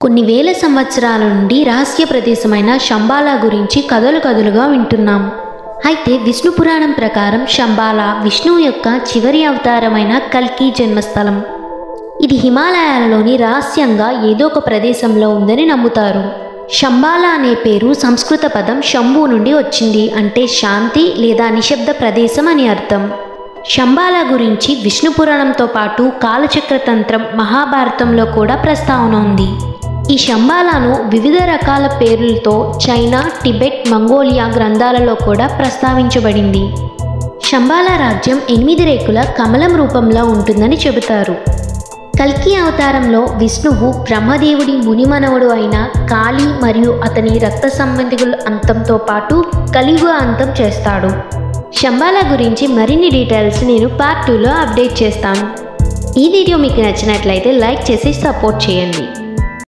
కొన్ని వేల సంవత్సరాల నుండి రహస్య ప్రదేశమైన శంబాలా గురించి కథలుగా వింటున్నాం. అయితే విష్ణు పురాణం ప్రకారం శంబాలా విష్ణువు యొక్క చివరి అవతారమైన కల్కి జన్మస్థలం. ఇది హిమాలయాలలోని రహస్యంగా ఏదో ఒక ప్రదేశంలో ఉందని నమ్ముతారు. శంబాలా అనే పేరు సంస్కృత పదం శంభు నుండి వచ్చింది, అంటే శాంతి లేదా నిశ్శబ్ద ప్రదేశం అని అర్థం. శంబాలా గురించి విష్ణు పురాణంతో పాటు కాలచక్ర తంత్రం, మహాభారతంలో కూడా ప్రస్తావన ఉంది. ఈ శంబాలాను వివిధ రకాల పేర్లతో చైనా, టిబెట్, మంగోలియా గ్రంథాలలో కూడా ప్రస్తావించబడింది. శంబాలా రాజ్యం 8 రేకుల కమలం రూపంలో ఉంటుందని చెబుతారు. కల్కి అవతారంలో విష్ణువు బ్రహ్మదేవుడి మునిమనవుడు అయిన కాళీ మరియు అతని రక్త సంబంధికుల అంతంతో పాటు కలియుగ అంతం చేస్తాడు. శంబాలా గురించి మరిన్ని డీటెయిల్స్ నేను పార్ట్ 2లో అప్డేట్ చేస్తాను. ఈ వీడియో మీకు నచ్చినట్లయితే లైక్ చేసి సపోర్ట్ చేయండి.